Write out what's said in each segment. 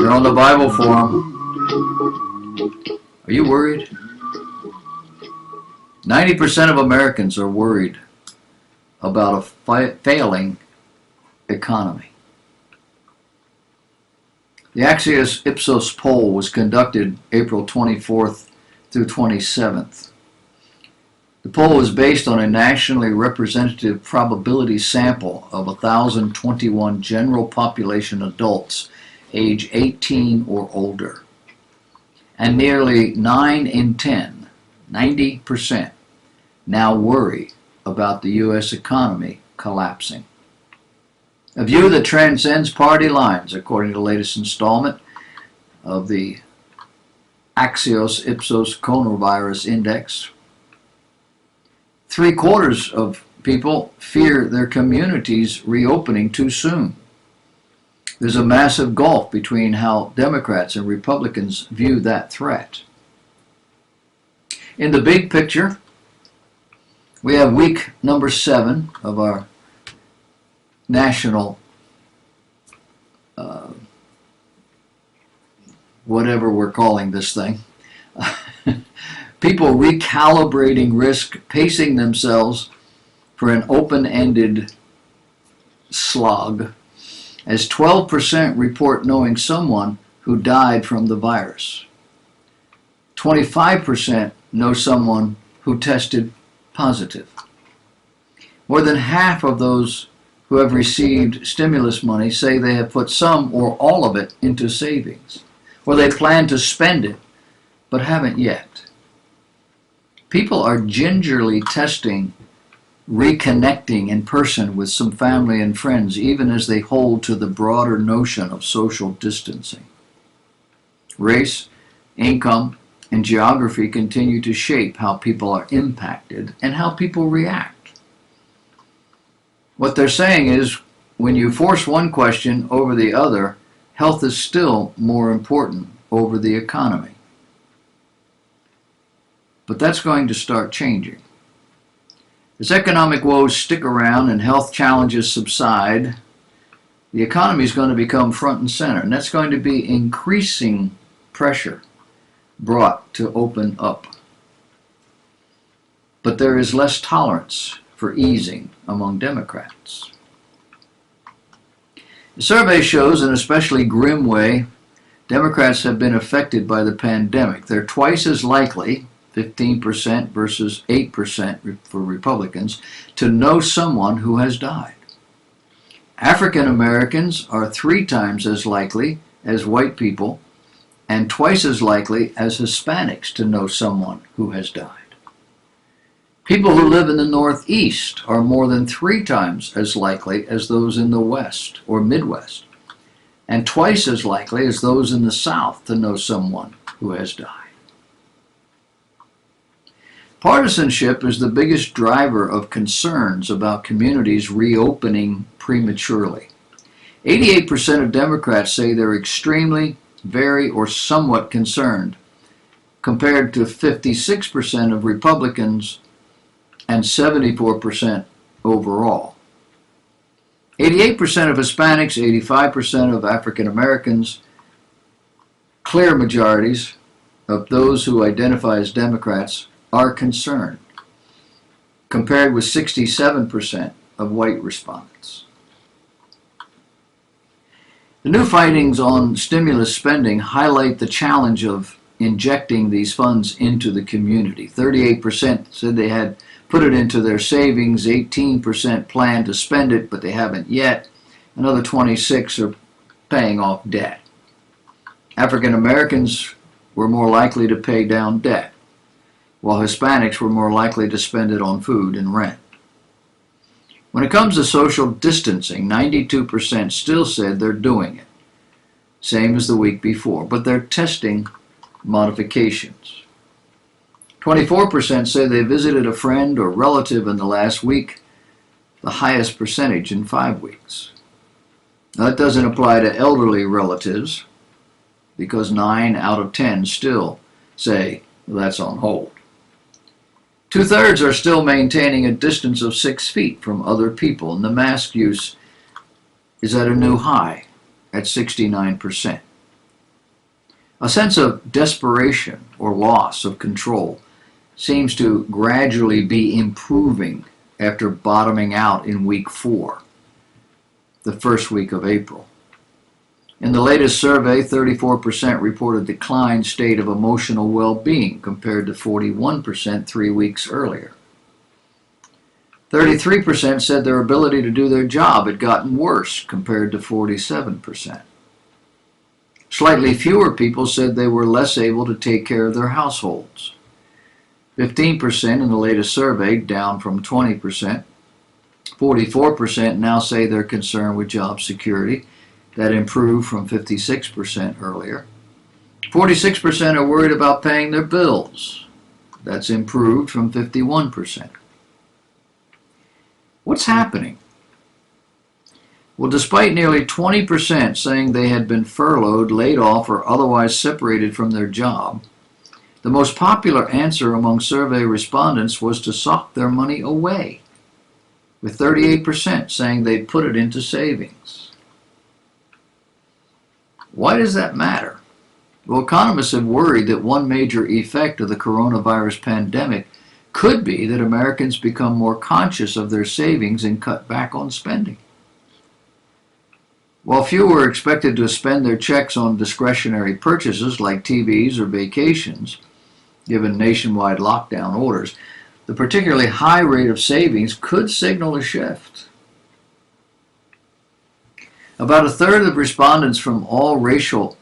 You're on the Bible Forum. Are you worried? 90% of Americans are worried about a failing economy. The Axios Ipsos poll was conducted April 24th through 27th. The poll was based on a nationally representative probability sample of 1,021 general population adults age 18 or older. And nearly 9 in 10, 90%, now worry about the U.S. economy collapsing. A view that transcends party lines, according to the latest installment of the Axios Ipsos Coronavirus Index. 3/4 of people fear their communities reopening too soon. There's a massive gulf between how Democrats and Republicans view that threat. In the big picture, we have week number 7 of our national, whatever we're calling this thing. People recalibrating risk, pacing themselves for an open-ended slog, as 12% report knowing someone who died from the virus. 25% know someone who tested positive. More than half of those who have received stimulus money say they have put some or all of it into savings, or they plan to spend it, but haven't yet. People are gingerly testing reconnecting in person with some family and friends, even as they hold to the broader notion of social distancing. Race, income, and geography continue to shape how people are impacted and how people react. What they're saying is, when you force one question over the other, health is still more important over the economy. But that's going to start changing. As economic woes stick around and health challenges subside, the economy is going to become front and center, and that's going to be increasing pressure brought to open up. But there is less tolerance for easing among Democrats. The survey shows, in an especially grim way, Democrats have been affected by the pandemic. They're twice as likely, 15% versus 8% for Republicans, to know someone who has died. African Americans are 3 times as likely as white people and twice as likely as Hispanics to know someone who has died. People who live in the Northeast are more than 3 times as likely as those in the West or Midwest, and twice as likely as those in the South to know someone who has died. Partisanship is the biggest driver of concerns about communities reopening prematurely. 88% of Democrats say they're extremely, very, or somewhat concerned, compared to 56% of Republicans and 74% overall. 88% of Hispanics, 85% of African Americans, clear majorities of those who identify as Democrats are concerned, compared with 67% of white respondents. The new findings on stimulus spending highlight the challenge of injecting these funds into the community. 38% said they had put it into their savings, 18% plan to spend it, but they haven't yet. Another 26% are paying off debt. African Americans were more likely to pay down debt, while Hispanics were more likely to spend it on food and rent. When it comes to social distancing, 92% still said they're doing it, same as the week before, but they're testing modifications. 24% say they visited a friend or relative in the last week, the highest percentage in 5 weeks. Now, that doesn't apply to elderly relatives, because 9 out of 10 still say that's on hold. 2/3 are still maintaining a distance of 6 feet from other people, and the mask use is at a new high at 69%. A sense of desperation or loss of control seems to gradually be improving after bottoming out in week 4, the first week of April. In the latest survey, 34% reported declined state of emotional well-being compared to 41% 3 weeks earlier. 33% said their ability to do their job had gotten worse compared to 47%. Slightly fewer people said they were less able to take care of their households. 15% in the latest survey, down from 20%. 44% now say they're concerned with job security. That improved from 56% earlier. 46% are worried about paying their bills. That's improved from 51%. What's happening? Well, despite nearly 20% saying they had been furloughed, laid off, or otherwise separated from their job, the most popular answer among survey respondents was to sock their money away, with 38% saying they'd put it into savings. Why does that matter? Well, economists have worried that one major effect of the coronavirus pandemic could be that Americans become more conscious of their savings and cut back on spending. While few were expected to spend their checks on discretionary purchases like TVs or vacations, given nationwide lockdown orders, the particularly high rate of savings could signal a shift. About a third of respondents from all racial,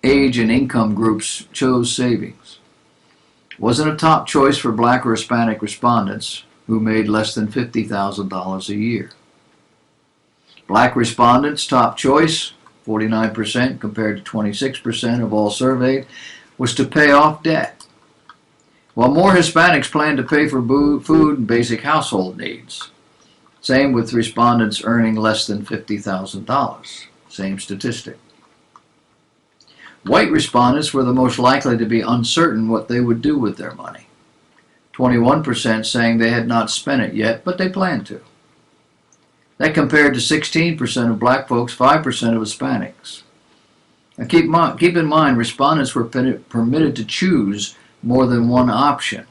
age, and income groups chose savings. It wasn't a top choice for Black or Hispanic respondents who made less than $50,000 a year. Black respondents' top choice, 49% compared to 26% of all surveyed, was to pay off debt, while more Hispanics planned to pay for food and basic household needs. Same with respondents earning less than $50,000. Same statistic. White respondents were the most likely to be uncertain what they would do with their money. 21% saying they had not spent it yet, but they planned to. That compared to 16% of Black folks, 5% of Hispanics. Now keep in mind, respondents were permitted to choose more than one option.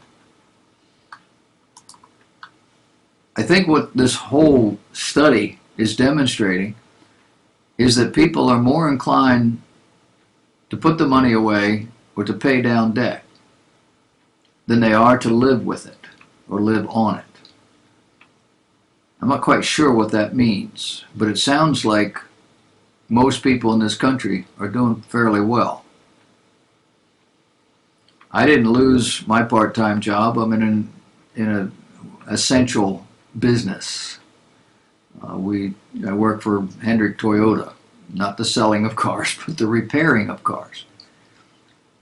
I think what this whole study is demonstrating is that people are more inclined to put the money away or to pay down debt than they are to live with it or live on it. I'm not quite sure what that means, but it sounds like most people in this country are doing fairly well. I didn't lose my part-time job. I'm in an essential business. I work for Hendrick Toyota, not the selling of cars, but the repairing of cars.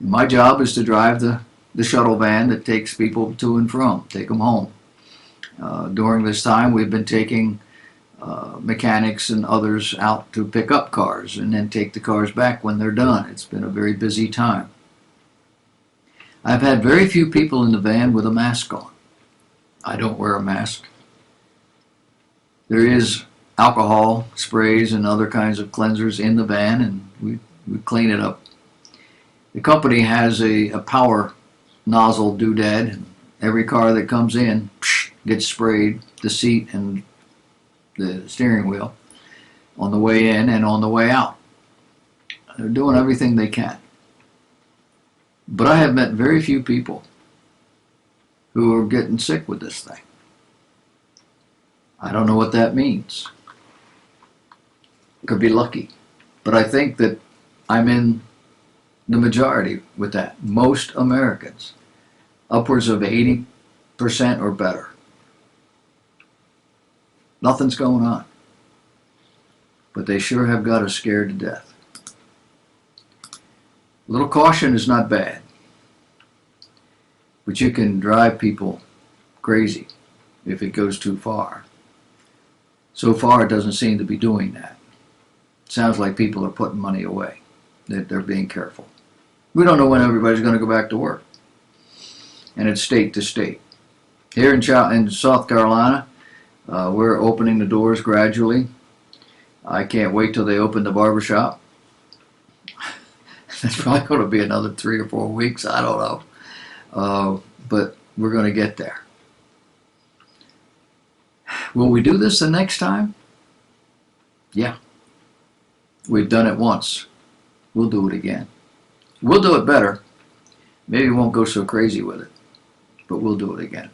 My job is to drive the shuttle van that takes people to and from, take them home. During this time, we've been taking mechanics and others out to pick up cars and then take the cars back when they're done. It's been a very busy time. I've had very few people in the van with a mask on. I don't wear a mask. There is alcohol sprays and other kinds of cleansers in the van, and we clean it up. The company has a power nozzle doodad. Every car that comes in gets sprayed, the seat and the steering wheel, on the way in and on the way out. They're doing everything they can. But I have met very few people who are getting sick with this thing. I don't know what that means. Could be lucky. But I think that I'm in the majority with that. Most Americans, upwards of 80% or better. Nothing's going on. But they sure have got us scared to death. A little caution is not bad. But you can drive people crazy if it goes too far. So far, it doesn't seem to be doing that. It sounds like people are putting money away, that they're being careful. We don't know when everybody's going to go back to work. And it's state to state. Here in South Carolina, we're opening the doors gradually. I can't wait till they open the barbershop. It's probably going to be another 3 or 4 weeks. I don't know. But we're going to get there. Will we do this the next time? Yeah. We've done it once. We'll do it again. We'll do it better. Maybe we won't go so crazy with it, but we'll do it again.